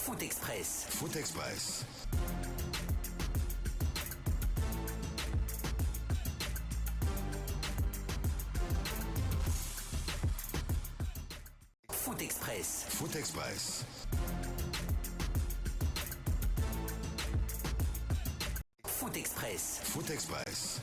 Foot Express. Foot Express. Foot Express. Foot Express. Foot Express. Foot Express.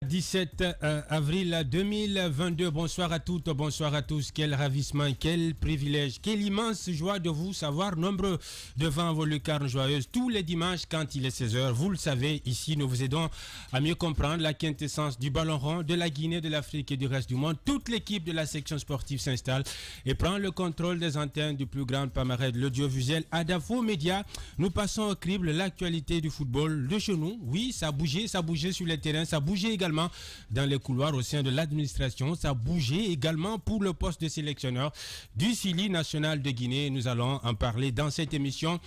17 avril 2022. Bonsoir à toutes, bonsoir à tous. Quel ravissement, quel privilège, quelle immense joie de vous savoir nombreux devant vos lucarnes joyeuses tous les dimanches quand il est 16h. Vous le savez, ici nous vous aidons à mieux comprendre la quintessence du ballon rond, de la Guinée, de l'Afrique et du reste du monde. Toute l'équipe de la section sportive s'installe et prend le contrôle des antennes du plus grand palmarès de l'audiovisuel Adafo Média. Nous passons au crible l'actualité du football de chez nous. Oui, ça a bougé sur les terrains, ça a bougé également dans les couloirs au sein de l'administration. Ça a bougé également pour le poste de sélectionneur du Sili national de Guinée. Nous allons en parler dans cette émission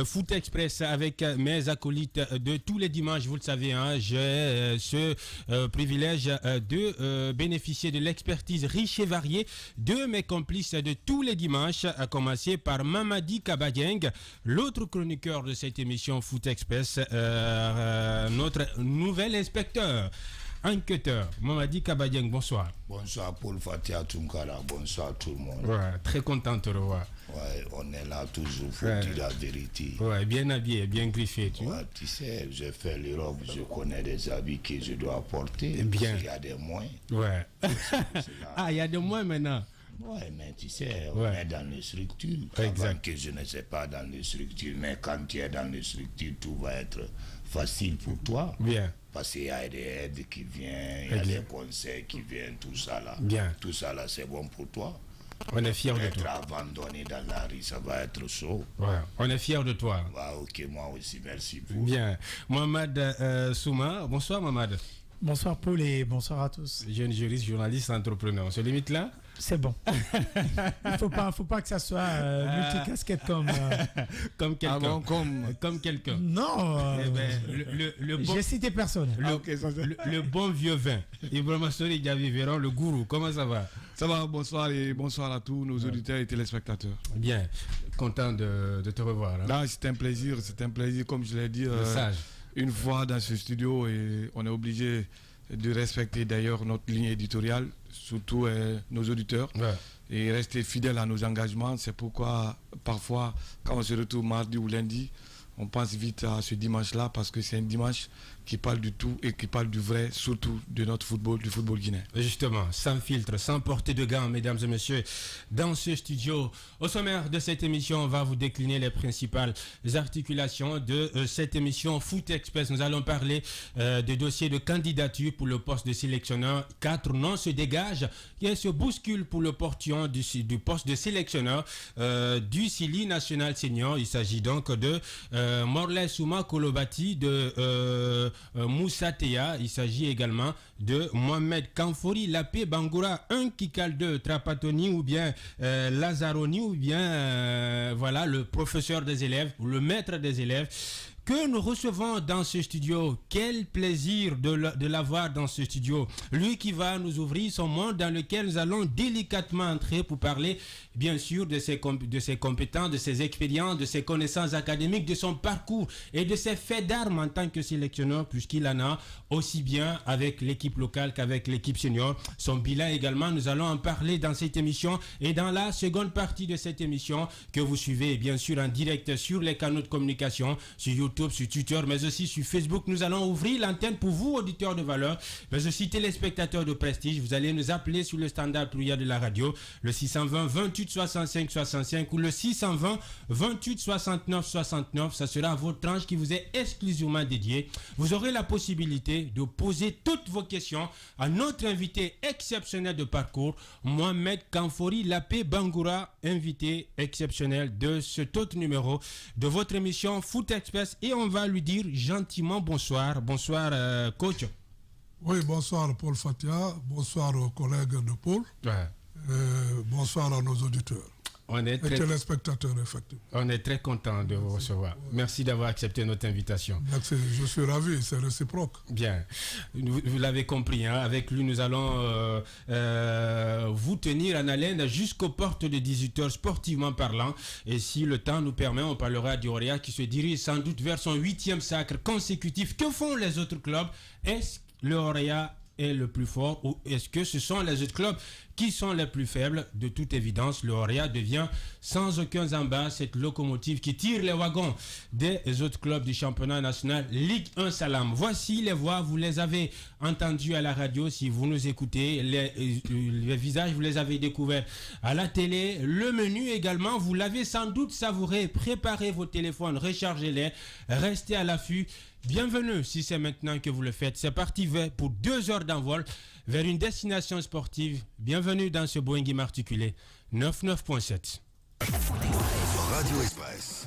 Foot Express avec mes acolytes de tous les dimanches. Vous le savez, hein, j'ai ce privilège de bénéficier de l'expertise riche et variée de mes complices de tous les dimanches, à commencer par Mamadi Kabadieng, l'autre chroniqueur de cette émission Foot Express, notre nouvel inspecteur enquêteur. Mamadi Kabadieng, bonsoir. Bonsoir Paul Fatia Tunkara, bonsoir tout le monde. Ouais, très content de te revoir. Ouais, on est là toujours, faut dire la vérité. Ouais, bien habillé, bien griffé, tu vois. Tu sais, j'ai fait l'Europe, je connais des habits que je dois porter. Bien. Il y a des moyens. Ouais. Ah, il y a des moyens maintenant. Ouais, mais tu sais, on est dans les structures. Exact. Avant que je ne sais pas dans les structures, mais quand tu es dans les structures, tout va être facile pour toi. Bien. Parce qu'il y a des aides qui viennent, il y a des conseils qui viennent, tout ça là. Bien. Tout ça là, c'est bon pour toi. On est fiers de Être toi. abandonné dans la rue, ça va être chaud. Ouais, on est fiers de toi. Bah, ok, moi aussi, merci pour. Bien. Mohamed Souma, bonsoir Mohamed. Bonsoir Paul et bonsoir à tous. Jeune juriste, journaliste, entrepreneur. On se limite là? C'est bon. Il faut pas que ça soit multicasquette comme quelqu'un. Ah bon, comme quelqu'un. Non. Eh ben, le bon, j'ai cité personne. le bon vieux vin. Ibrahima Sori Diaviveron, le gourou. Comment ça va? Ça va, bonsoir et bonsoir à tous nos auditeurs et téléspectateurs. Bien. Content de te revoir. Hein? Là, c'est un plaisir, comme je l'ai dit. Sage. Une fois dans ce studio et on est obligé de respecter d'ailleurs notre ligne éditoriale, surtout nos auditeurs, et rester fidèles à nos engagements. C'est pourquoi parfois quand on se retrouve mardi ou lundi, on pense vite à ce dimanche-là parce que c'est un dimanche qui parle du tout et qui parle du vrai, surtout de notre football, du football guinéen. Justement, sans filtre, sans porter de gants, mesdames et messieurs, dans ce studio. Au sommaire de cette émission, on va vous décliner les principales articulations de cette émission Foot Express. Nous allons parler des dossiers de candidature pour le poste de sélectionneur. 4 noms se dégagent et se bousculent pour le portion du poste de sélectionneur du Sili national senior. Il s'agit donc de Morlaye Souma Kolobati, de Moussa Teya. Il s'agit également de Mohamed Kamfori Lapé Bangoura, un Kikal 2 Trapatoni ou bien Lazaroni ou bien voilà le professeur des élèves ou le maître des élèves que nous recevons dans ce studio. Quel plaisir de l'avoir dans ce studio. Lui qui va nous ouvrir son monde dans lequel nous allons délicatement entrer pour parler bien sûr de ses compétences, de ses expériences, de ses connaissances académiques, de son parcours et de ses faits d'armes en tant que sélectionneur, puisqu'il en a aussi bien avec l'équipe locale qu'avec l'équipe senior. Son bilan également, nous allons en parler dans cette émission et dans la seconde partie de cette émission que vous suivez bien sûr en direct sur les canaux de communication, sur YouTube, sur Twitter, mais aussi sur Facebook. Nous allons ouvrir l'antenne pour vous, auditeurs de valeur, mais aussi téléspectateurs de prestige. Vous allez nous appeler sur le standard courrier de la radio, le 620 28 65 65 ou le 620 28 69 69. Ça sera votre tranche qui vous est exclusivement dédiée. Vous aurez la possibilité de poser toutes vos questions à notre invité exceptionnel de parcours, Mohamed Kamfori Lapé Bangoura, invité exceptionnel de cet autre numéro de votre émission Foot Express. Et on va lui dire gentiment bonsoir. Bonsoir, coach. Oui, bonsoir Paul Fatia. Bonsoir aux collègues de Paul. Ouais. Bonsoir à nos auditeurs. et téléspectateurs, effectivement. On est très content de vous recevoir. Merci d'avoir accepté notre invitation. Merci, je suis ravi, c'est réciproque. Bien, vous l'avez compris, hein, avec lui nous allons vous tenir en haleine jusqu'aux portes de 18h sportivement parlant. Et si le temps nous permet, on parlera du Orea qui se dirige sans doute vers son 8e sacre consécutif. Que font les autres clubs? Est-ce que le Orea est le plus fort ou est-ce que ce sont les autres clubs qui sont les plus faibles? De toute évidence, le Orea devient sans aucun embâche cette locomotive qui tire les wagons des autres clubs du championnat national Ligue 1 Salam. Voici les voix, vous les avez entendues à la radio si vous nous écoutez, les visages vous les avez découverts à la télé, le menu également, vous l'avez sans doute savouré. Préparez vos téléphones, rechargez-les, restez à l'affût. Bienvenue si c'est maintenant que vous le faites. C'est parti pour 2 heures d'envol vers une destination sportive. Bienvenue dans ce Boeing immatriculé 99.7. Radio Express.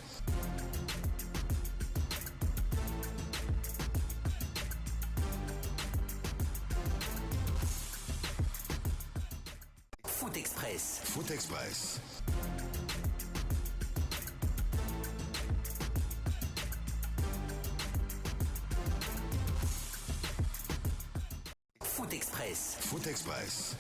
Foot Express. Foot Express. Foot Express. Foot Express.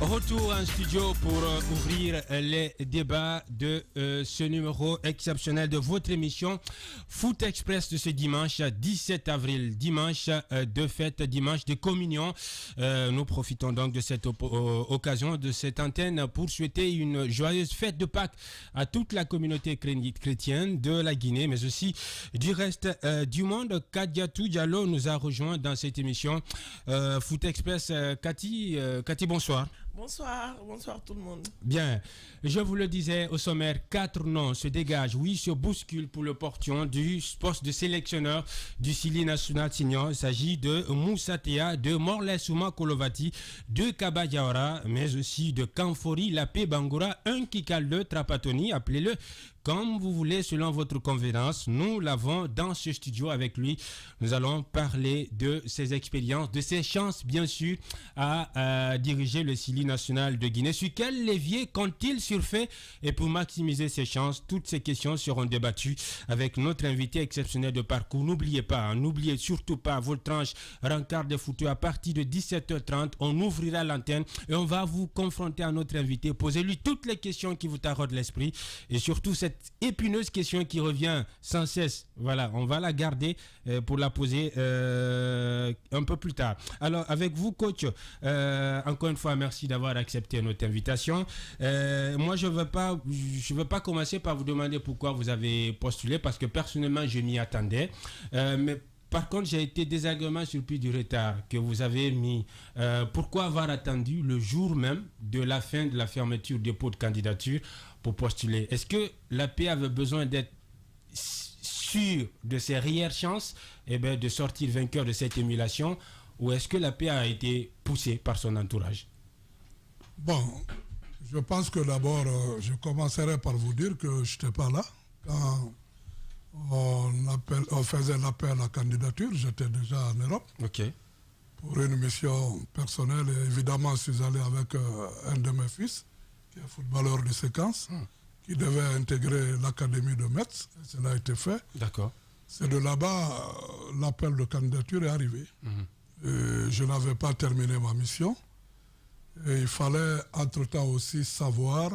Retour en studio pour ouvrir les débats de ce numéro exceptionnel de votre émission Foot Express de ce dimanche 17 avril, dimanche de fête, dimanche de communion. Nous profitons donc de cette occasion, de cette antenne pour souhaiter une joyeuse fête de Pâques à toute la communauté chrétienne de la Guinée, mais aussi du reste du monde. Kadiatou Diallo nous a rejoint dans cette émission Foot Express. Cathy, bonsoir. Bonsoir tout le monde. Bien, je vous le disais au sommaire, 4 noms se dégagent, oui, se bousculent pour le portion du poste de sélectionneur du Sili National Senior. Il s'agit de Moussa Théa, de Morley Souma Kolovati, de Kaba Diawara, mais aussi de Kamfori Lapé Bangoura, un Kikalde Trapatoni, appelez-le comme vous voulez, selon votre convenance. Nous l'avons dans ce studio avec lui. Nous allons parler de ses expériences, de ses chances, bien sûr, à diriger le Sili national de Guinée. Sur quel levier compte-t-il surfer? Et pour maximiser ses chances, toutes ces questions seront débattues avec notre invité exceptionnel de parcours. N'oubliez pas, n'oubliez surtout pas votre tranche rencard de foot à partir de 17h30. On ouvrira l'antenne et on va vous confronter à notre invité. Posez-lui toutes les questions qui vous taraudent l'esprit et surtout cette épineuse question qui revient sans cesse. Voilà, on va la garder pour la poser un peu plus tard. Alors, avec vous, coach, encore une fois, merci d'avoir accepté notre invitation. Moi, je ne veux pas commencer par vous demander pourquoi vous avez postulé, parce que personnellement, je m'y attendais. Mais par contre, j'ai été désagréablement surpris du retard que vous avez mis. Pourquoi avoir attendu le jour même de la fin de la fermeture du dépôt de candidature pour postuler? Est-ce que l'AP avait besoin d'être sûr de ses réelles chances de sortir vainqueur de cette émulation, ou est-ce que l'AP a été poussé par son entourage? Bon, je pense que d'abord, je commencerai par vous dire que je n'étais pas là quand on faisait l'appel à la candidature. J'étais déjà en Europe pour une mission personnelle, et évidemment je suis allé avec un de mes fils qui est footballeur de séquence, qui devait intégrer l'académie de Metz. Cela a été fait. D'accord. C'est de là-bas, l'appel de candidature est arrivé. Je n'avais pas terminé ma mission. Et il fallait entre-temps aussi savoir,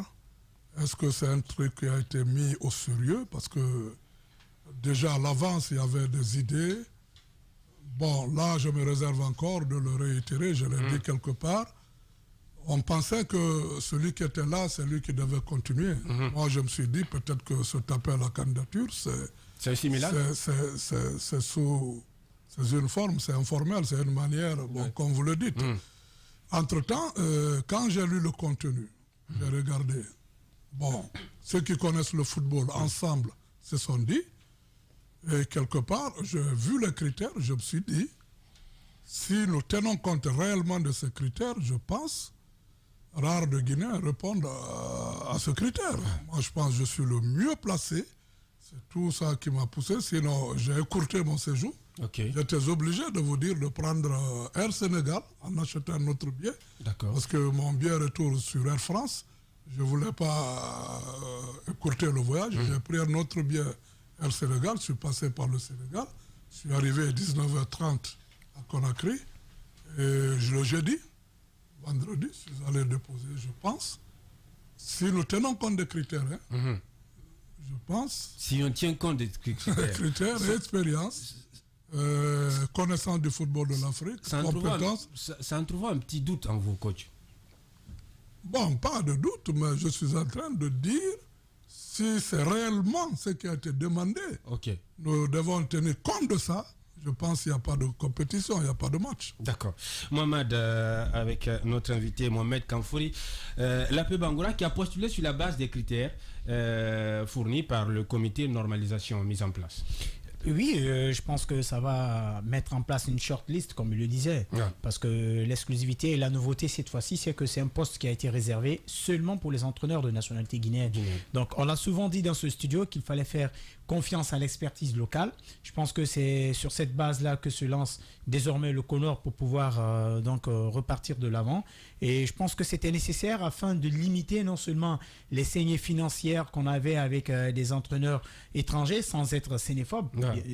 est-ce que c'est un truc qui a été mis au sérieux? Parce que déjà à l'avance, il y avait des idées. Bon, là, je me réserve encore de le réitérer, je l'ai dit quelque part. On pensait que celui qui était là, c'est lui qui devait continuer. Moi, je me suis dit, peut-être que cet appel à la candidature, c'est similaire. C'est sous une forme, c'est informel, c'est une manière, bon, comme vous le dites. Entre-temps, quand j'ai lu le contenu, j'ai regardé. Bon, ceux qui connaissent le football ensemble se sont dit, et quelque part, j'ai vu les critères, je me suis dit, si nous tenons compte réellement de ces critères, je pense, rares de Guinéens répondent à ce critère. Moi, je pense que je suis le mieux placé. C'est tout ça qui m'a poussé. Sinon, j'ai écourté mon séjour. Okay. J'étais obligé de vous dire de prendre Air Sénégal en achetant un autre billet. D'accord. Parce que mon billet retour sur Air France, je ne voulais pas écourter le voyage. J'ai pris un autre billet Air Sénégal. Je suis passé par le Sénégal. Je suis arrivé à 19h30 à Conakry. Et le jeudi, vendredi, je suis allé déposer, je pense. Si nous tenons compte des critères, je pense. Si on tient compte des critères. Critères et expérience. Connaissance du football de l'Afrique, compétence. Ça en trouve un petit doute en vous, coach. Bon, pas de doute, mais je suis en train de dire si c'est réellement ce qui a été demandé. Okay. Nous devons tenir compte de ça. Je pense qu'il n'y a pas de compétition, il n'y a pas de match. D'accord. Mohamed, avec notre invité Mohamed Kamfouri, l'AP Bangoura qui a postulé sur la base des critères fournis par le comité de normalisation mis en place. Oui, je pense que ça va mettre en place une shortlist, comme il le disait. Ouais. Parce que l'exclusivité et la nouveauté cette fois-ci, c'est que c'est un poste qui a été réservé seulement pour les entraîneurs de nationalité guinéenne. Donc, on a souvent dit dans ce studio qu'il fallait faire confiance à l'expertise locale. Je pense que c'est sur cette base-là que se lance désormais le CONOR pour pouvoir repartir de l'avant. Et je pense que c'était nécessaire afin de limiter non seulement les saignées financières qu'on avait avec des entraîneurs étrangers, sans être xénophobe,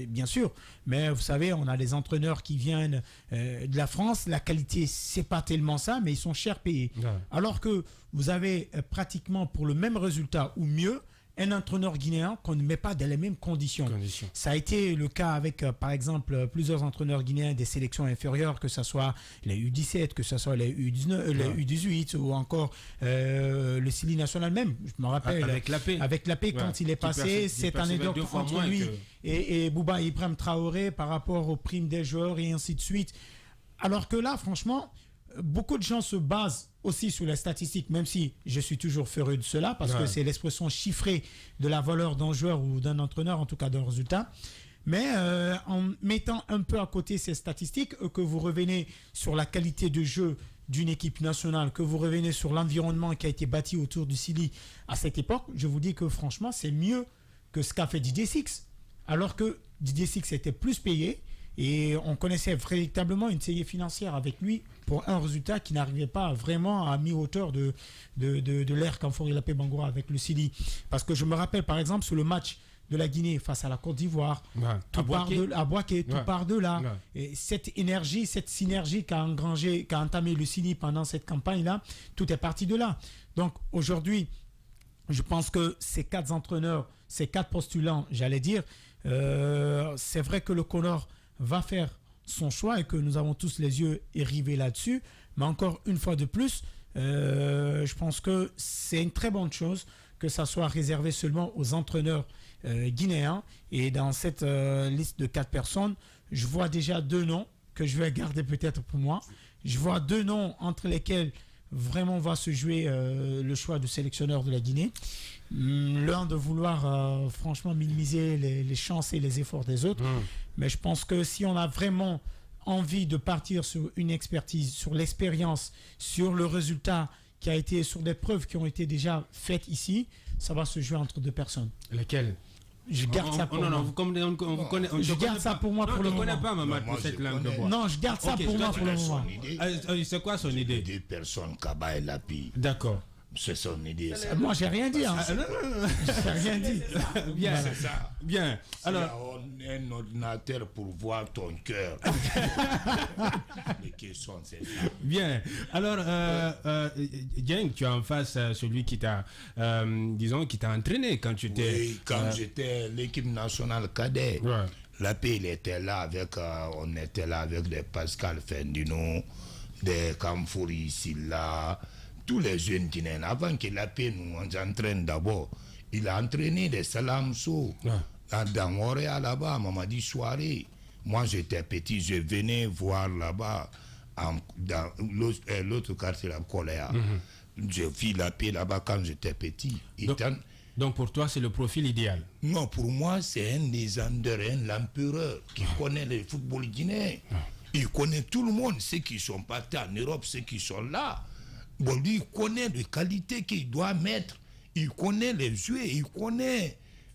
bien sûr. Mais vous savez, on a des entraîneurs qui viennent de la France. La qualité, c'est pas tellement ça, mais ils sont cher payés. Alors que vous avez pratiquement pour le même résultat ou mieux, un entraîneur guinéen qu'on ne met pas dans les mêmes conditions. Ça a été le cas avec, par exemple, plusieurs entraîneurs guinéens des sélections inférieures, que ce soit les U17, que ce soit les U19, les U18 ou encore le Sili national même. Je me rappelle, avec l'AP quand il est passé, cette année d'or entre lui et Bouba Ibrahim Traoré par rapport aux primes des joueurs et ainsi de suite. Alors que là, franchement, beaucoup de gens se basent aussi sur les statistiques, même si je suis toujours furieux de cela, parce que c'est l'expression chiffrée de la valeur d'un joueur ou d'un entraîneur, en tout cas d'un résultat. Mais en mettant un peu à côté ces statistiques, que vous revenez sur la qualité de jeu d'une équipe nationale, que vous revenez sur l'environnement qui a été bâti autour du Sili à cette époque, je vous dis que franchement, c'est mieux que ce qu'a fait Didier Six. Alors que Didier Six était plus payé, et on connaissait véritablement une saignée financière avec lui pour un résultat qui n'arrivait pas vraiment à mi-hauteur de l'ère Kamfouri l'AP Bangoura avec le Sili. Parce que je me rappelle par exemple sur le match de la Guinée face à la Côte d'Ivoire, à Bouaké, tout part de là. Et cette énergie, cette synergie qu'a entamé le Sili pendant cette campagne-là, tout est parti de là. Donc aujourd'hui, je pense que ces 4 entraîneurs, ces 4 postulants, j'allais dire, c'est vrai que le CONOR va faire son choix et que nous avons tous les yeux rivés là-dessus. Mais encore une fois de plus, je pense que c'est une très bonne chose que ça soit réservé seulement aux entraîneurs guinéens. Et dans cette liste de 4 personnes, je vois déjà 2 noms que je vais garder peut-être pour moi. Je vois 2 noms entre lesquels vraiment va se jouer le choix du sélectionneur de la Guinée. L'un de vouloir franchement minimiser les chances et les efforts des autres. Mais je pense que si on a vraiment envie de partir sur une expertise, sur l'expérience, sur le résultat qui a été, sur des preuves qui ont été déjà faites ici, ça va se jouer entre 2 personnes. Lesquelles? Je garde ça pour moi. Je garde ça pour moi pour le moment. Je ne connais pas Mamad pour cette langue de bois. Non, je garde ça pour moi pour le moment. C'est quoi son idée? 2 personnes, Kaba et Lapi. D'accord. C'est son idée. Ça. Moi, j'ai rien dit. J'ai rien dit. Bien, c'est ça. Bien. Alors, on a un ordinateur pour voir ton cœur. Les questions, c'est ça. Bien. Alors, Dieng, tu as en face celui qui t'a, disons, qui t'a entraîné quand tu étais. Oui, quand j'étais l'équipe nationale cadet. Ouais. La paix, il était là avec, on était là avec des Pascal Fendino, des Kamfouri ici là. Tous les jeunes Guinéens, avant que la paix nous entraîne d'abord, il a entraîné des Salamso dans Montréal là-bas, Mamadi Soirée. Moi j'étais petit, je venais voir là-bas, dans l'autre quartier, la Coléa. Je vis la paix là-bas quand j'étais petit. Donc pour toi, c'est le profil idéal? Non, pour moi, c'est un des l'empereur qui connaît le football guinéen. Il connaît tout le monde, ceux qui sont partis en Europe, ceux qui sont là. Bon, lui, il connaît les qualités qu'il doit mettre. Il connaît les joueurs,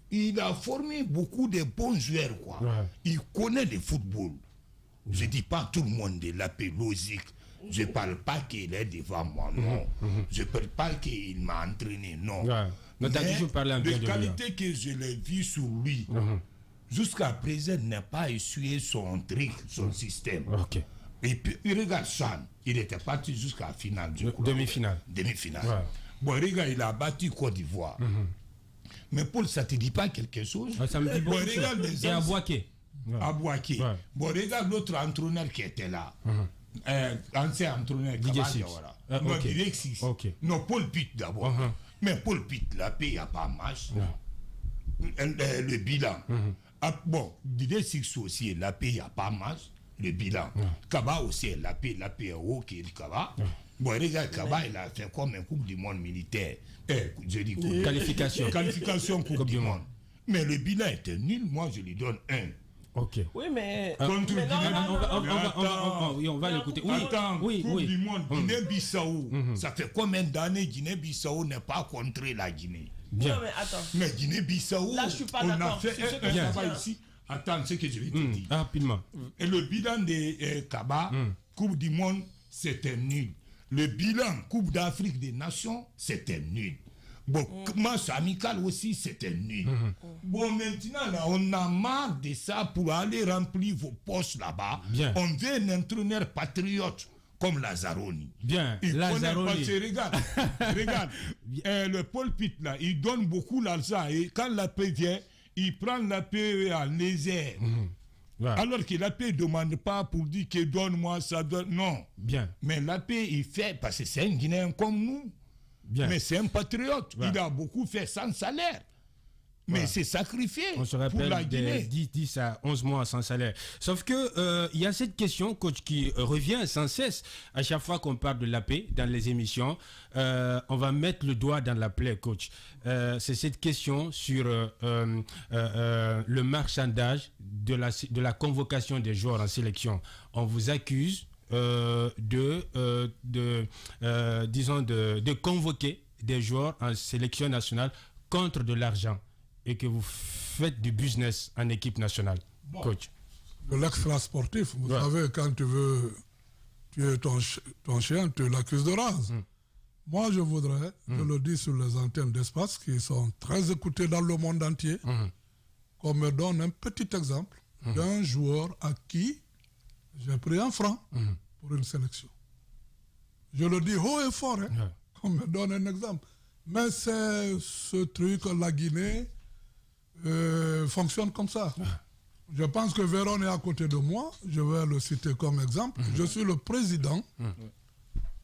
il a formé beaucoup de bons joueurs, quoi. Ouais. Il connaît le football. Je ne dis pas tout le monde est la paix logique. Je ne parle pas qu'il est devant moi, non. Je ne parle pas qu'il m'a entraîné, non. Ouais. Mais les qualités que je l'ai vues sur lui, jusqu'à présent, n'a pas essuyé son truc, son système. Okay. Et puis, il regarde Chan. Il était parti jusqu'à la finale. Demi-finale. Ouais. Bon, regarde, il a battu Côte d'Ivoire. Mais Paul, ça ne te dit pas quelque chose? Ça me dit beaucoup de choses. Et à Boaké. À Boaké. Ouais. Bon, regarde l'autre entraîneur qui était là. Ancien entraîneur Didier Six. Non, Paul Pitt d'abord. Mais Paul Pitt, la paix, il n'y a pas match. Le bilan. Didier Six aussi, la paix, il n'y a pas match. Le bilan. Kaba aussi, la paix est haut qui est Kaba. Bon, regarde, Kaba, il a fait comme une Coupe du Monde militaire. Je dis qualification Coupe du Monde. Mais le bilan était nul, moi je lui donne 1. Ok. Oui, mais. On va l'écouter. Oui. Coupe du Monde, Guinée-Bissau. Ça fait combien d'années Guinée-Bissau n'est pas contré la Guinée? Bien. Non, mais attends. Mais Guinée-Bissau, là, je suis pas on a fait un travail ici. Attends, ce que je vais te dire. Rapidement. Et le bilan de Kaba, Coupe du Monde, c'était nul. Le bilan Coupe d'Afrique des Nations, c'était nul. Bon, match amical aussi, c'était nul. Bon, maintenant, là, on a marre de ça pour aller remplir vos postes là-bas. Bien. On veut un entraîneur patriote comme Lazzaroni. Bien, Lazzaroni. Regarde, le Paul Pitt, là, il donne beaucoup l'argent. Et quand la paix vient, il prend la paix à légère. Ouais. Alors que la paix ne demande pas pour dire que donne-moi ça, non. Bien. Mais la paix, il fait, parce que c'est un Guinéen comme nous. Bien. Mais c'est un patriote. Ouais. Il a beaucoup fait sans salaire. Mais c'est sacrifié. On se rappelle des 10 à 11 mois sans salaire. Sauf que il y a cette question, coach, qui revient sans cesse. À chaque fois qu'on parle de la paix dans les émissions, on va mettre le doigt dans la plaie, coach. C'est cette question sur le marchandage de la convocation des joueurs en sélection. On vous accuse de convoquer des joueurs en sélection nationale contre de l'argent et que vous faites du business en équipe nationale, coach. De l'extra sportif, vous savez, quand tu veux tuer ton chien, tu l'accuses de rase. Moi, je voudrais, je le dis sur les antennes d'espace qui sont très écoutées dans le monde entier, qu'on me donne un petit exemple d'un joueur à qui j'ai pris 1 franc pour une sélection. Je le dis haut et fort, qu'on me donne un exemple. Mais c'est ce truc, la Guinée fonctionne comme ça. Je pense que Véron est à côté de moi, je vais le citer comme exemple. Je suis le président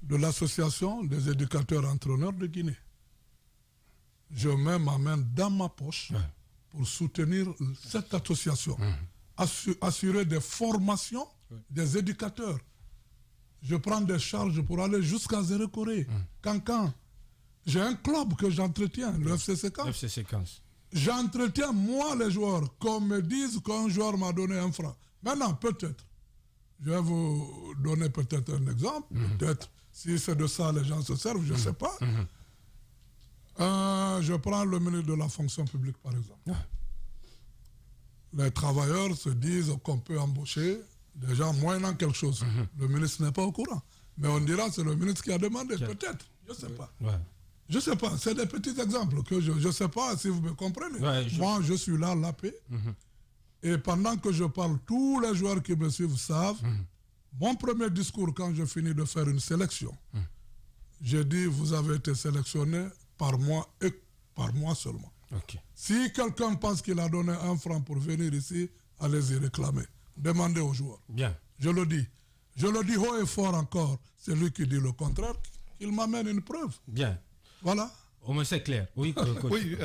de l'association des éducateurs entraîneurs de Guinée. Je mets ma main dans ma poche pour soutenir cette association, assurer des formations des éducateurs. Je prends des charges pour aller jusqu'à Zéro-Corée, Cancan. J'ai un club que j'entretiens, le FC Séquence. J'entretiens moi les joueurs, qu'on me dise qu'un joueur m'a donné 1 franc. Maintenant, peut-être, je vais vous donner peut-être un exemple, peut-être, si c'est de ça les gens se servent, je ne sais pas. Je prends le ministre de la fonction publique, par exemple. Les travailleurs se disent qu'on peut embaucher des gens moyennant quelque chose. Le ministre n'est pas au courant. Mais on dira que c'est le ministre qui a demandé, peut-être, je ne sais pas. Je ne sais pas, c'est des petits exemples que je ne sais pas si vous me comprenez. Moi, je suis là, la paix. Et pendant que je parle, tous les joueurs qui me suivent savent, mon premier discours quand je finis de faire une sélection, j'ai dit, vous avez été sélectionné par moi et par moi seulement. Si quelqu'un pense qu'il a donné 1 franc pour venir ici, allez-y réclamer. Demandez aux joueurs. Bien. Je le dis. Je le dis haut et fort encore. C'est lui qui dit le contraire, qu'il m'amène une preuve. Bien. Voilà. Au moins c'est clair. Oui, oui,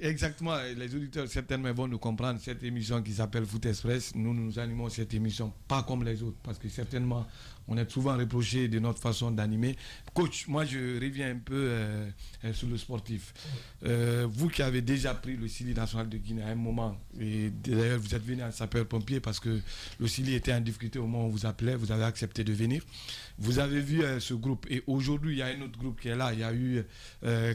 exactement. Les auditeurs certainement vont nous comprendre. Cette émission qui s'appelle Foot Express, nous animons cette émission pas comme les autres. Parce que certainement, on est souvent reproché de notre façon d'animer. Coach, moi je reviens un peu sur le sportif. Vous qui avez déjà pris le Sili national de Guinée à un moment, et d'ailleurs vous êtes venu en sapeur-pompier parce que le Sili était en difficulté au moment où on vous appelait, vous avez accepté de venir. Vous avez vu ce groupe et aujourd'hui il y a un autre groupe qui est là. Il y a eu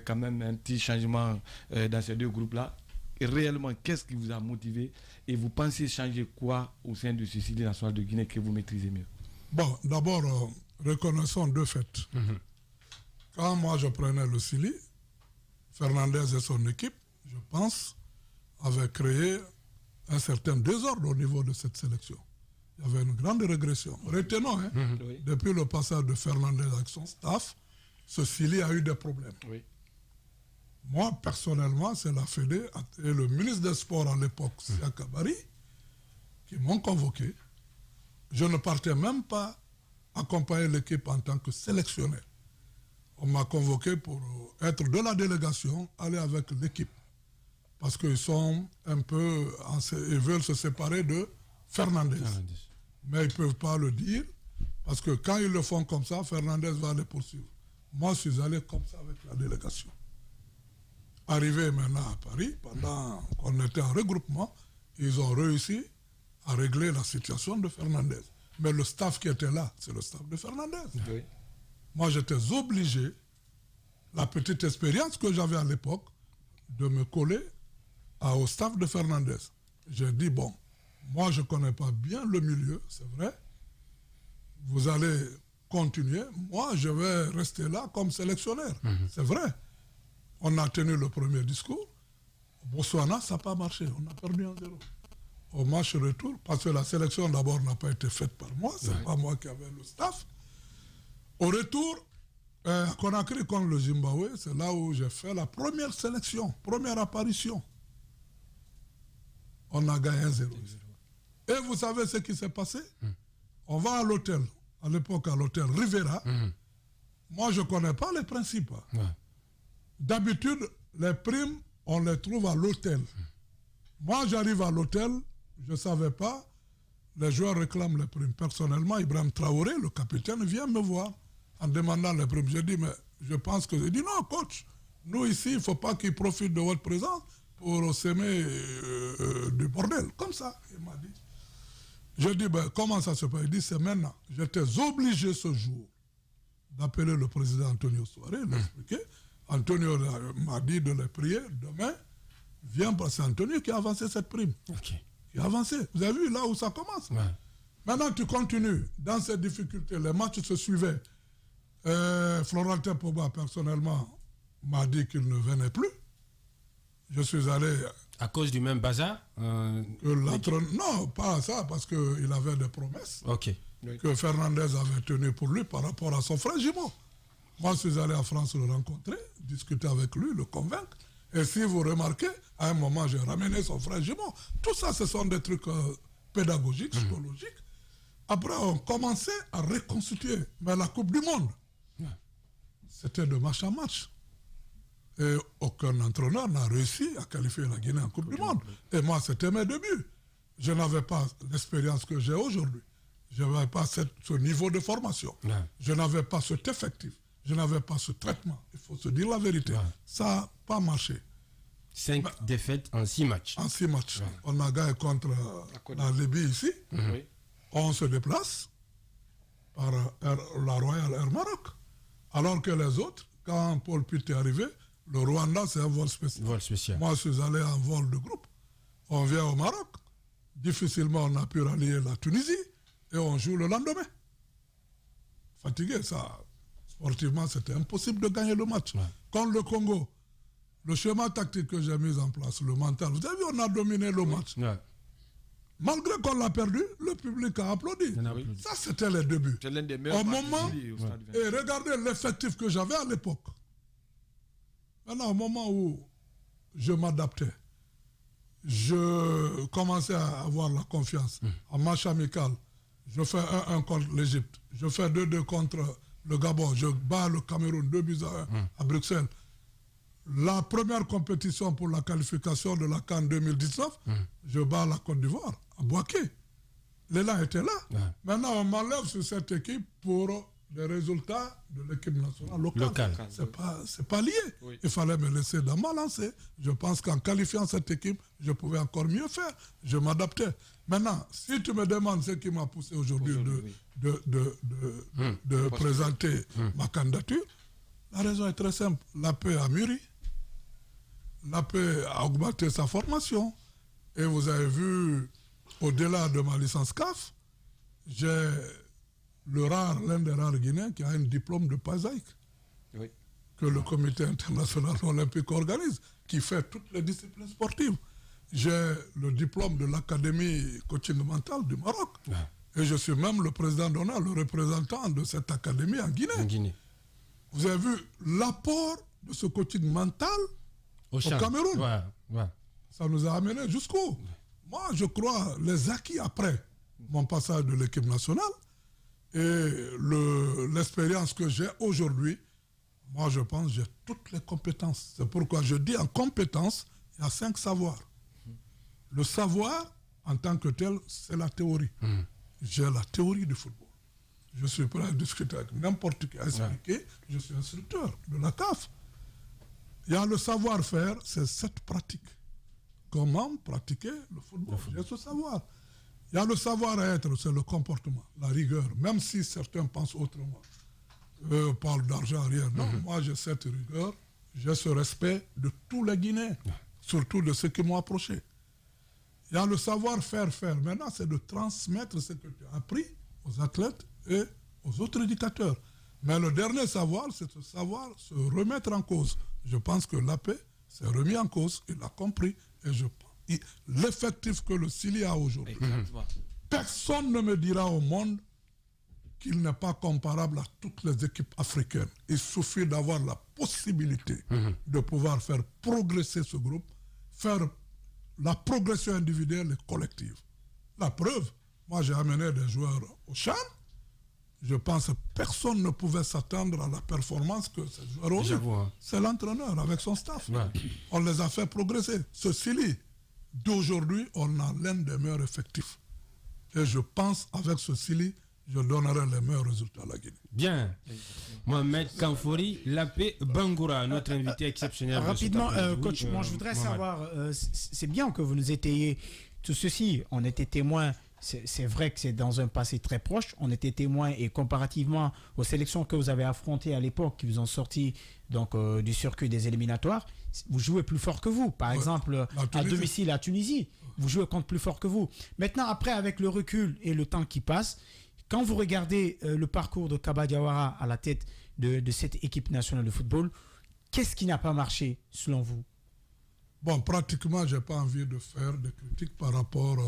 quand même un petit changement dans ces deux groupes-là. Et réellement, qu'est-ce qui vous a motivé et vous pensez changer quoi au sein de ce Sili national de Guinée que vous maîtrisez mieux? Bon, d'abord, reconnaissons deux faits. Quand moi je prenais le Sili, Fernandez et son équipe, je pense, avaient créé un certain désordre au niveau de cette sélection. Il y avait une grande régression. Retenons, depuis le passage de Fernandez avec son staff, ce Sili a eu des problèmes. Oui. Moi, personnellement, c'est la Fédé et le ministre des Sports à l'époque, Sia Kabari, qui m'ont convoqué. Je ne partais même pas accompagner l'équipe en tant que sélectionneur. On m'a convoqué pour être de la délégation, aller avec l'équipe. Parce qu'ils sont un peu, ils veulent se séparer de Fernandez. Mais ils ne peuvent pas le dire, parce que quand ils le font comme ça, Fernandez va les poursuivre. Moi, je suis allé comme ça avec la délégation. Arrivé maintenant à Paris, pendant qu'on était en regroupement, ils ont réussi à régler la situation de Fernandez. Mais le staff qui était là, c'est le staff de Fernandez. Oui. Moi, j'étais obligé, la petite expérience que j'avais à l'époque, de me coller au staff de Fernandez. J'ai dit, bon, moi, je ne connais pas bien le milieu, c'est vrai. Vous allez continuer. Moi, je vais rester là comme sélectionneur. C'est vrai. On a tenu le premier discours. Au Botswana, ça n'a pas marché. On a perdu 1-0. Au match retour, parce que la sélection d'abord n'a pas été faite par moi, c'est pas moi qui avais le staff. Au retour, à Conakry contre le Zimbabwe, c'est là où j'ai fait la première sélection, première apparition. On a gagné 1-0. Et vous savez ce qui s'est passé? On va à l'hôtel, à l'époque à l'hôtel Rivera. Moi, je ne connais pas les principes. D'habitude, les primes, on les trouve à l'hôtel. Moi, j'arrive à l'hôtel, je ne savais pas, les joueurs réclament les primes. Personnellement, Ibrahim Traoré, le capitaine, vient me voir en demandant les primes. Je dis, mais je pense que... Il dit, non, coach, nous ici, il ne faut pas qu'ils profitent de votre présence pour s'aimer du bordel. Comme ça, il m'a dit. Je dis, ben, comment ça se passe? Il dit, c'est maintenant. J'étais obligé ce jour d'appeler le président Antonio Soare, l'expliquer. Antonio m'a dit de les prier demain. Viens, parce que c'est Antonio qui a avancé cette prime. Qui a avancé. Vous avez vu là où ça commence? Maintenant, tu continues. Dans ces difficultés, les matchs se suivaient. Florentin Pogba, personnellement, m'a dit qu'il ne venait plus. Je suis allé... À cause du même bazar Non, pas ça, parce qu'il avait des promesses que Fernandez avait tenues pour lui par rapport à son frère jumeau. Moi, je suis allé en France le rencontrer, discuter avec lui, le convaincre. Et si vous remarquez, à un moment, j'ai ramené son frère jumeau. Tout ça, ce sont des trucs pédagogiques, psychologiques. Après, on commençait à reconstituer. Mais la Coupe du Monde, c'était de match en match. Et aucun entraîneur n'a réussi à qualifier la Guinée en Coupe du Monde. Et moi, c'était mes débuts. Je n'avais pas l'expérience que j'ai aujourd'hui. Je n'avais pas ce niveau de formation. Je n'avais pas cet effectif. Je n'avais pas ce traitement. Il faut se dire la vérité. Ça n'a pas marché. 5 défaites en 6 matchs. En 6 matchs. On a gagné contre la Libye ici. On se déplace par la Royal Air Maroc. Alors que les autres, quand Paul Pitt est arrivé, le Rwanda, c'est un vol spécial. Moi, je suis allé en vol de groupe. On vient au Maroc. Difficilement, on a pu rallier la Tunisie. Et on joue le lendemain. Fatigué, ça. Sportivement, c'était impossible de gagner le match. Contre le Congo, le schéma tactique que j'ai mis en place, le mental, vous avez vu, on a dominé le match. Malgré qu'on l'a perdu, le public a applaudi. Ça, c'était les débuts. C'est l'un des meilleurs et regardez l'effectif que j'avais à l'époque. Maintenant, au moment où je m'adaptais, je commençais à avoir la confiance. En match amical, je fais 1-1 contre l'Égypte. Je fais 2-2 contre le Gabon. Je bats le Cameroun 2-1 à Bruxelles. La première compétition pour la qualification de la CAN 2019, je bats la Côte d'Ivoire, à Bouaké. L'élan était là. Ouais. Maintenant, on m'enlève sur cette équipe pour les résultats de l'équipe nationale locale. C'est pas lié. Oui. Il fallait me laisser dans ma lancée. Je pense qu'en qualifiant cette équipe, je pouvais encore mieux faire. Je m'adaptais. Maintenant, si tu me demandes ce qui m'a poussé aujourd'hui de présenter ma candidature, la raison est très simple. La paix a mûri. La paix a augmenté sa formation. Et vous avez vu, au-delà de ma licence CAF, j'ai l'un des rares Guinéens qui a un diplôme de Pasaïque, que le Comité international olympique organise, qui fait toutes les disciplines sportives. J'ai le diplôme de l'Académie coaching mental du Maroc. Et je suis même le président d'honneur, le représentant de cette académie en Guinée. Vous avez vu l'apport de ce coaching mental au Cameroun. Ça nous a amenés jusqu'où? Moi, je crois les acquis après mon passage de l'équipe nationale et l'expérience que j'ai aujourd'hui, moi, je pense que j'ai toutes les compétences. C'est pourquoi je dis en compétences, il y a 5 savoirs. Le savoir, en tant que tel, c'est la théorie. J'ai la théorie du football. Je suis prêt à discuter avec n'importe qui, à expliquer. Je suis instructeur de la CAF. Il y a le savoir-faire, c'est cette pratique. Comment pratiquer le football. J'ai ce savoir. Il y a le savoir-être, c'est le comportement, la rigueur, même si certains pensent autrement. Eux parlent d'argent, rien. Non, moi j'ai cette rigueur, j'ai ce respect de tous les Guinéens, surtout de ceux qui m'ont approché. Il y a le savoir-faire. Maintenant, c'est de transmettre ce que tu as appris aux athlètes et aux autres éducateurs. Mais le dernier savoir, c'est de savoir se remettre en cause. Je pense que la paix s'est remis en cause, il a compris, et l'effectif que le Sili a aujourd'hui. Personne ne me dira au monde qu'il n'est pas comparable à toutes les équipes africaines. Il suffit d'avoir la possibilité de pouvoir faire progresser ce groupe, faire la progression individuelle et collective. La preuve, moi j'ai amené des joueurs au CHAN. Je pense que personne ne pouvait s'attendre à la performance que ces joueurs ont eu. C'est l'entraîneur avec son staff. On les a fait progresser. Ce Sili, d'aujourd'hui, on a l'un des meilleurs effectifs. Et je pense avec ce Sili, je donnerai les meilleurs résultats à la Guinée. Bien. Mohamed Kanfouri, Lapé Bangoura, notre invité exceptionnel. Rapidement, coach, moi je voudrais savoir, c'est bien que vous nous étayiez tout ceci. On était témoins. C'est vrai que c'est dans un passé très proche. On était témoins et comparativement aux sélections que vous avez affrontées à l'époque, qui vous ont sorti donc, du circuit des éliminatoires, vous jouez plus fort que vous. Par exemple, à domicile à Tunisie, vous jouez contre plus fort que vous. Maintenant, après, avec le recul et le temps qui passe, quand vous regardez le parcours de Kaba Diawara à la tête de cette équipe nationale de football, qu'est-ce qui n'a pas marché selon vous? Bon, pratiquement, je n'ai pas envie de faire des critiques par rapport...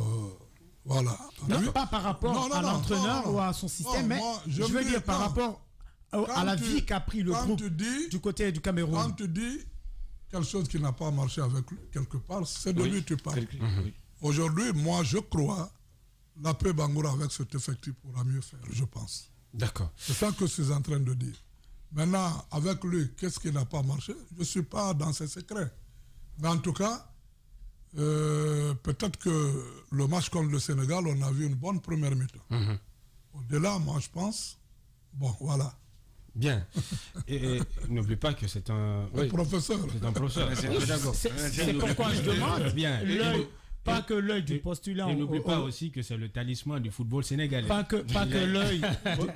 Voilà. Non, pas par rapport à l'entraîneur ou à son système, mais je veux dire par rapport à la vie qu'a pris le groupe du côté du Cameroun. Quand tu dis quelque chose qui n'a pas marché avec lui, quelque part, c'est de lui que tu parles. Aujourd'hui, moi, je crois, la paix Bangoura avec cet effectif pourra mieux faire, je pense. D'accord. C'est ça que je suis en train de dire. Maintenant, avec lui, qu'est-ce qui n'a pas marché? Je ne suis pas dans ses secrets. Mais en tout cas, peut-être que le match contre le Sénégal, on a vu une bonne première mi-temps. Au-delà, moi, je pense, bon, voilà. Bien. Et n'oublie pas que c'est un professeur. C'est un professeur. C'est pourquoi je demande. Bien. Pas que l'œil du postulant. Et n'oublie pas aussi que c'est le talisman du football sénégalais. Pas que l'œil.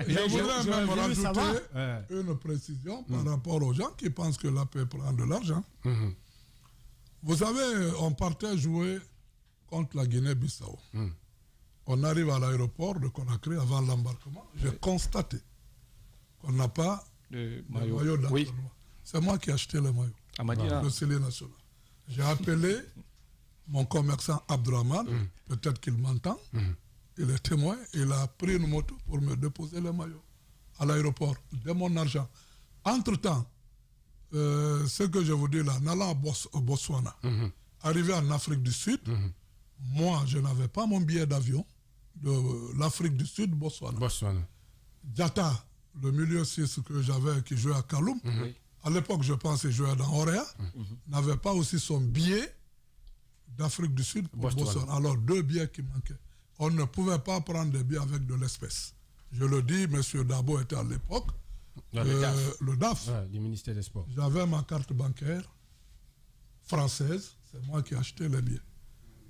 Je voudrais même rajouter une précision par rapport aux gens qui pensent que la paix prend de l'argent. Vous savez, on partait jouer contre la Guinée-Bissau. On arrive à l'aéroport de Conakry avant l'embarquement. J'ai constaté qu'on n'a pas de maillot d'entraînement. C'est moi qui ai acheté le maillot. Le Sili national. J'ai appelé mon commerçant Abdraman, peut-être qu'il m'entend. Il est témoin. Il a pris une moto pour me déposer le maillot à l'aéroport de mon argent. Entre-temps, ce que je vous dis là, en allant au Botswana, arrivé en Afrique du Sud, moi, je n'avais pas mon billet d'avion de l'Afrique du Sud, Botswana. Diatta, le milieu 6 que j'avais, qui jouait à Kaloum, à l'époque, je pense qu'il jouait dans Orea, n'avait pas aussi son billet d'Afrique du Sud pour Botswana. Alors, 2 billets qui manquaient. on ne pouvait pas prendre des billets avec de l'espèce. Je le dis, M. Dabo était à l'époque, le DAF, du ministère des Sports. J'avais ma carte bancaire française, c'est moi qui ai acheté les billets.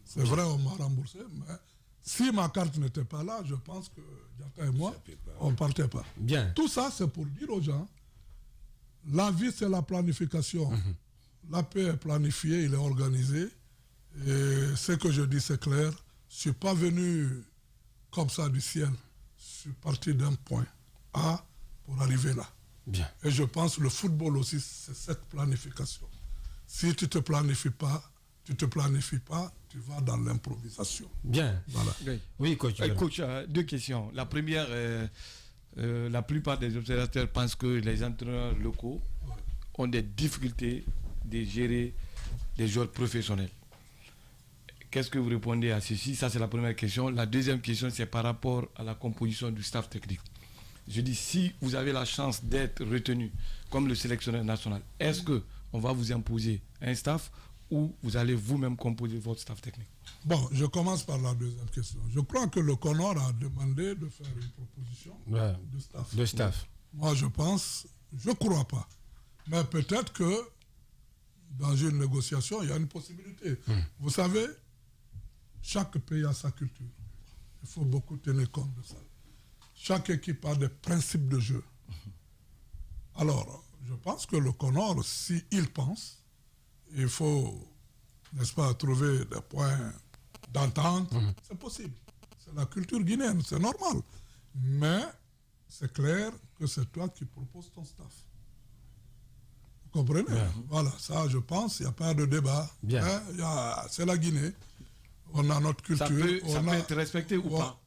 C'est vrai, on m'a remboursé, mais si ma carte n'était pas là, je pense que Diata et moi, on ne partait pas. Bien. Tout ça, c'est pour dire aux gens, la vie, c'est la planification. La paix est planifiée, il est organisé. Et ce que je dis, c'est clair. Je ne suis pas venu comme ça du ciel. Je suis parti d'un point A pour arriver là. Bien. Et je pense que le football aussi, c'est cette planification. Si tu ne te planifies pas, tu vas dans l'improvisation. Bien. Voilà. Oui, coach. Coach, deux questions. La première, la plupart des observateurs pensent que les entraîneurs locaux ont des difficultés de gérer des joueurs professionnels. Qu'est-ce que vous répondez à ceci? Ça, c'est la première question. La deuxième question, c'est par rapport à la composition du staff technique. Je dis, si vous avez la chance d'être retenu comme le sélectionneur national, est-ce qu'on va vous imposer un staff ou vous allez vous-même composer votre staff technique? Bon, je commence par la deuxième question. Je crois que le CONOR a demandé de faire une proposition de staff. De staff. Moi, je ne crois pas. Mais peut-être que dans une négociation, il y a une possibilité. Vous savez, chaque pays a sa culture. Il faut beaucoup tenir compte de ça. Chaque équipe a des principes de jeu. Alors, je pense que le CONOR, s'il pense, il faut, n'est-ce pas, trouver des points d'entente. C'est possible. C'est la culture guinéenne, c'est normal. Mais c'est clair que c'est toi qui proposes ton staff. Vous comprenez? Voilà, ça, je pense, il n'y a pas de débat. Hein, c'est la Guinée. On a notre culture. Ça peut être respecté ou pas?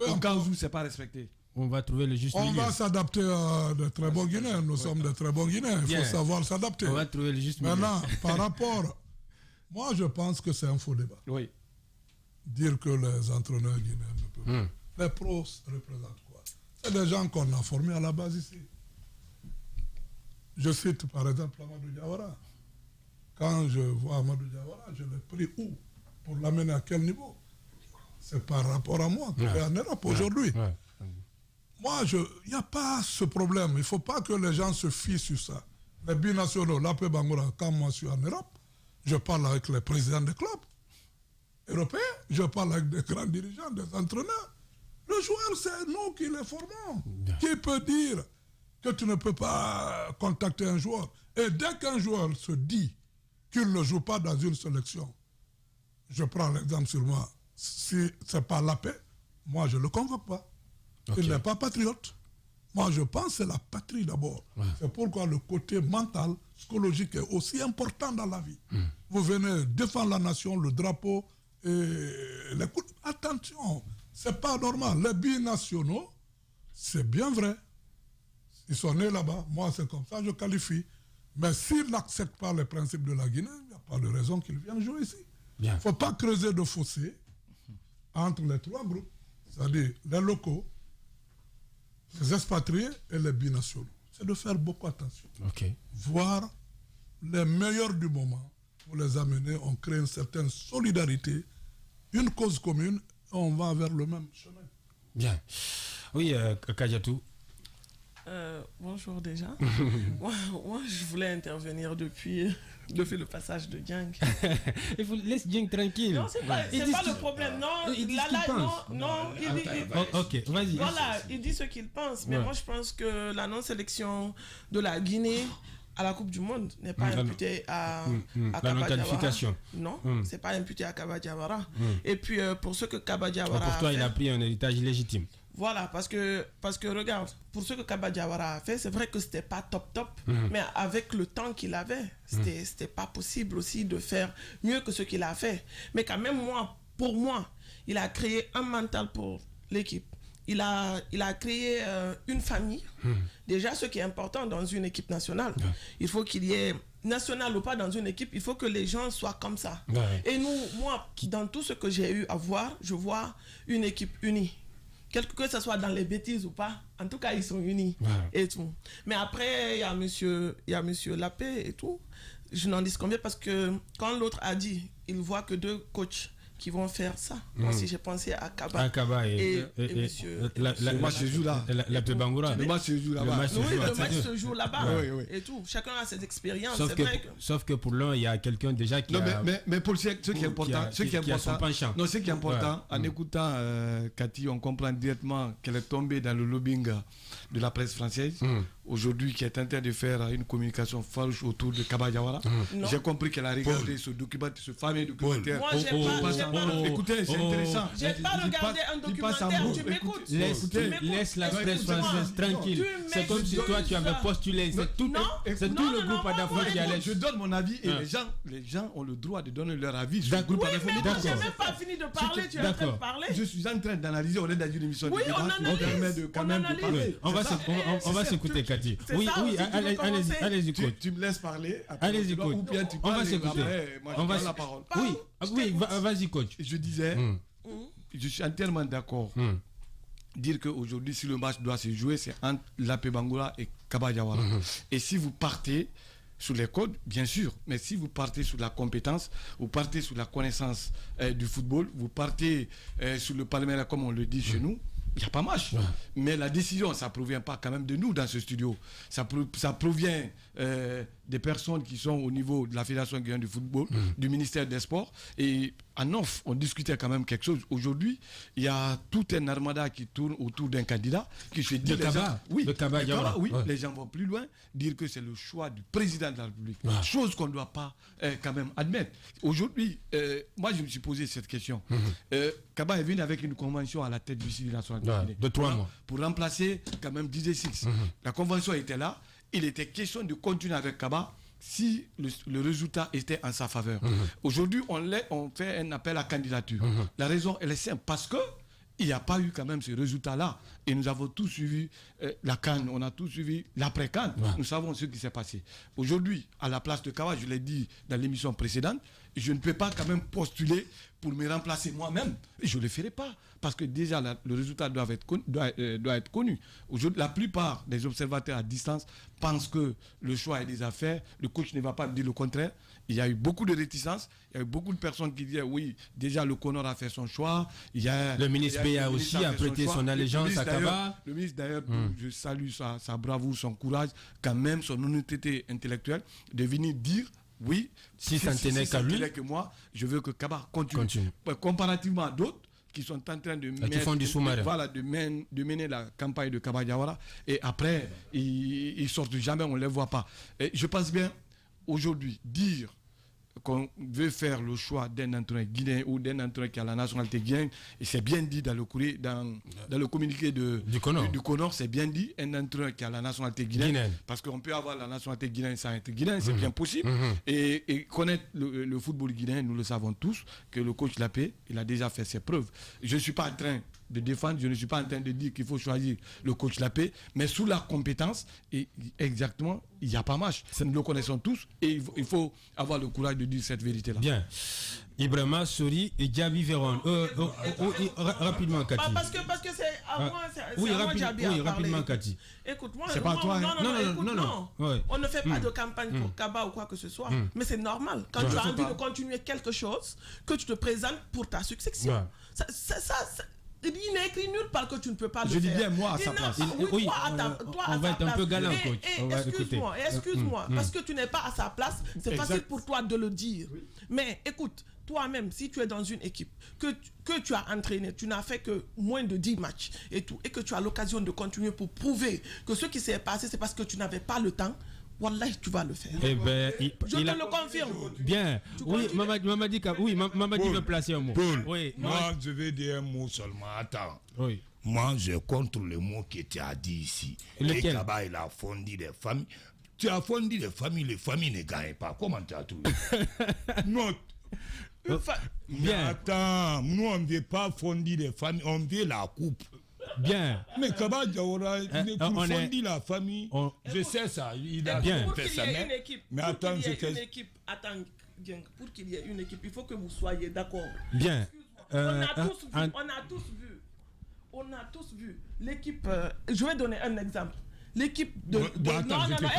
Au cas où ce n'est pas respecté. On va trouver le juste milieu. On va s'adapter à de très bons Guinéens. Nous sommes de très bons Guinéens. Il faut savoir s'adapter. On va trouver le juste milieu. Maintenant, par rapport... Moi, je pense que c'est un faux débat. Oui. Dire que les entraîneurs guinéens ne peuvent pas. Les pros représentent quoi? C'est des gens qu'on a formés à la base ici. Je cite par exemple Amadou Diawara. Quand je vois Amadou Diawara, je l'ai pris où? Pour l'amener à quel niveau? C'est par rapport à moi qui est en Europe aujourd'hui. Moi, il n'y a pas ce problème. Il ne faut pas que les gens se fient sur ça. Les binationaux, l'AP Bangoura, quand moi je suis en Europe, je parle avec les présidents des clubs européens, je parle avec des grands dirigeants, des entraîneurs. Le joueur, c'est nous qui les formons. Qui peut dire que tu ne peux pas contacter un joueur? Et dès qu'un joueur se dit qu'il ne joue pas dans une sélection, je prends l'exemple sur moi, si ce n'est pas la paix, moi je ne le convoque pas. Il n'est pas patriote. Moi je pense que c'est la patrie d'abord. C'est pourquoi le côté mental, psychologique est aussi important dans la vie. Vous venez défendre la nation, le drapeau, et les coups. Attention, ce n'est pas normal. Les binationaux, c'est bien vrai. Ils sont nés là-bas. Moi c'est comme ça, je qualifie. Mais s'ils n'acceptent pas les principes de la Guinée, il n'y a pas de raison qu'ils viennent jouer ici. Il ne faut pas creuser de fossé entre les trois groupes, c'est-à-dire les locaux, les expatriés et les binationaux. C'est de faire beaucoup attention. Voir les meilleurs du moment pour les amener, on crée une certaine solidarité, une cause commune, et on va vers le même chemin. Bien. Oui, Kadiatou. Bonjour déjà. moi, je voulais intervenir depuis le passage de Dieng. Il faut laisser Dieng tranquille. Non, c'est pas le problème. Non, il ok, vas-y. Voilà, il dit ce qu'il pense. Mais moi, je pense que la non-sélection de la Guinée à la Coupe du Monde n'est pas imputée à la non-qualification. Non, c'est pas imputé à Kaba Diawara. Et puis, pour ce que Kaba Diawara pour toi, il a pris un héritage légitime. Voilà, parce que regarde, pour ce que Kaba Diawara a fait, c'est vrai que c'était pas top, mais avec le temps qu'il avait, c'était pas possible aussi de faire mieux que ce qu'il a fait. Mais quand même, pour moi, il a créé un mental pour l'équipe. Il a créé une famille. Déjà, ce qui est important dans une équipe nationale, il faut qu'il y ait, national ou pas dans une équipe, il faut que les gens soient comme ça. Et moi, dans tout ce que j'ai eu à voir, je vois une équipe unie. Que ce soit dans les bêtises ou pas, en tout cas, ils sont unis et tout. Mais après, il y a monsieur Lapé et tout. Je n'en dis combien parce que quand l'autre a dit, il voit que deux coachs qui vont faire ça. Moi aussi, j'ai pensé à Kaba. À Kaba et monsieur. Le match se joue là. La Paix Bangoura. Le match se joue là-bas. Oui, le match se joue là-bas. Et tout. Chacun a ses expériences. Sauf que pour l'un, il y a quelqu'un déjà qui a... Mais pour ce qui est important, ce qui est important, en écoutant Cathy, on comprend directement qu'elle est tombée dans le lobbying de la presse française. Aujourd'hui, qui est en train de faire une communication farouche autour de Kaba Diawara. J'ai compris qu'elle a regardé ce fameux documentaire. Moi, écoutez, c'est intéressant. J'ai pas regardé un documentaire, tu m'écoutes. Laisse la presse française tranquille. C'est comme si toi, tu avais postulé. C'est tout le groupe Adafo qui allait. Je donne mon avis et les gens ont le droit de donner leur avis sur le groupe Adafo. Oui, mais moi, j'ai même pas fini de parler. Tu es en train de parler. Je suis en train d'analyser. On est dans une émission de débat. On permet de quand même de parler. On va s'écouter, Cathy. Oui, allez-y, coach. Tu me laisses parler. Allez-y, coach. On va s'écouter. On va la parole. Oui, vas-y, coach. Je disais, je suis entièrement d'accord. Dire qu'aujourd'hui, si le match doit se jouer, c'est entre la Paix Bangoura et Kaba Diawara. Et si vous partez sur les codes, bien sûr, mais si vous partez sur la compétence, vous partez sur la connaissance du football, vous partez sur le palmarès, comme on le dit chez nous, il n'y a pas match. Mais la décision, ça ne provient pas quand même de nous dans ce studio. Ça provient des personnes qui sont au niveau de la Fédération guinéenne du football, du ministère des Sports. Et en off, on discutait quand même quelque chose. Aujourd'hui, il y a tout un armada qui tourne autour d'un candidat qui se dit... Les gens vont plus loin, dire que c'est le choix du président de la République. Chose qu'on ne doit pas quand même admettre. Aujourd'hui, moi je me suis posé cette question. Kaba est venu avec une convention à la tête du Sidi national de 3 mois. Pour remplacer quand même Didier Six. La convention était là. Il était question de continuer avec Kaba si le résultat était en sa faveur. Aujourd'hui, on fait un appel à candidature. La raison, elle est simple. Parce que il n'y a pas eu quand même ce résultat-là. Et nous avons tous suivi la CAN, on a tous suivi l'après-CAN. Nous savons ce qui s'est passé. Aujourd'hui, à la place de Kaba, je l'ai dit dans l'émission précédente, je ne peux pas quand même postuler pour me remplacer moi-même. Je ne le ferai pas. Parce que déjà, le résultat doit être connu. Aujourd'hui, la plupart des observateurs à distance pensent que le choix est déjà fait. Le coach ne va pas dire le contraire. Il y a eu beaucoup de réticences. Il y a eu beaucoup de personnes qui disaient oui, déjà le Conor a fait son choix. Le ministre Béa aussi a prêté son allégeance à Kaba. Le ministre d'ailleurs, je salue sa bravoure, son courage, quand même son honnêteté intellectuelle, de venir dire oui, si ça ne tenait qu'à lui, que moi, je veux que Kaba continue. Comparativement à d'autres qui sont en train de mener la campagne de Kaba Diawara et après, ils sortent jamais, on ne les voit pas. Et je pense bien, aujourd'hui, dire qu'on veut faire le choix d'un entraîneur guinéen ou d'un entraîneur qui a la nationalité guinéenne, et c'est bien dit dans le courrier, dans le communiqué du Conor, c'est bien dit, un entraîneur qui a la nationalité guinéenne. Parce qu'on peut avoir la nationalité guinéenne sans être guinéen, c'est bien possible. Et connaître le football guinéen, nous le savons tous, que le coach Lapé, il a déjà fait ses preuves. Je ne suis pas en train de défendre, je ne suis pas en train de dire qu'il faut choisir le coach Lapé, mais sous la compétence, et exactement, il n'y a pas match. Nous le connaissons tous et il faut avoir le courage de dire cette vérité-là. Bien. Ibrahima, Sori et Djabi Véron. Rapidement, Cathy. Parce que c'est à moi, Djabi. Oui, rapidement, Cathy. Écoute, moi, c'est pas toi. Non. On ne fait pas de campagne pour Kaba ou quoi que ce soit. Mais c'est normal. Quand tu as envie de continuer quelque chose, que tu te présentes pour ta succession. Il n'est écrit nulle part que tu ne peux pas le faire. Je dis bien moi à sa place. Oui, on va être un peu galant, coach. Excuse-moi, parce que tu n'es pas à sa place, c'est facile pour toi de le dire. Mais écoute, toi-même, si tu es dans une équipe que tu as entraîné, tu n'as fait que moins de 10 matchs et tout, et que tu as l'occasion de continuer pour prouver que ce qui s'est passé, c'est parce que tu n'avais pas le temps, Wallahi, tu vas le faire. Eh ben, je te le confirme. Bien. Oui, Mamadi veut placer un mot. Paul, oui, moi, je vais dire un mot seulement. Attends. Oui. Moi, je contre le mot qui était à dire ici. Lequel? Kaba, il a fondé des familles. Tu as fondé des familles, les familles ne gagnent pas. Comment tu as trouvé? Non. Mais attends, nous, on ne veut pas fonder des familles, on veut la coupe. Bien. Mais Kaba Diawara, il fondit la famille. Je sais ça. Il a bien fait ça. Mais attends, pour qu'il y ait une équipe, il faut que vous soyez d'accord. Bien. On a tous vu l'équipe. Je vais donner un exemple. l'équipe de...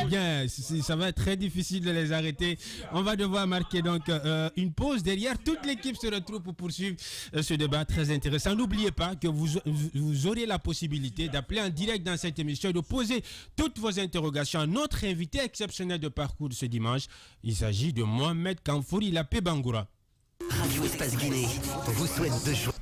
Bien, ça va être très difficile de les arrêter. On va devoir marquer donc une pause. Derrière, toute l'équipe se retrouve pour poursuivre ce débat très intéressant. N'oubliez pas que vous aurez la possibilité d'appeler en direct dans cette émission et de poser toutes vos interrogations à notre invité exceptionnel de parcours de ce dimanche. Il s'agit de Mohamed Kamfouri Lapé Bangoura. Radio Espace Guinée vous souhaite de jouer.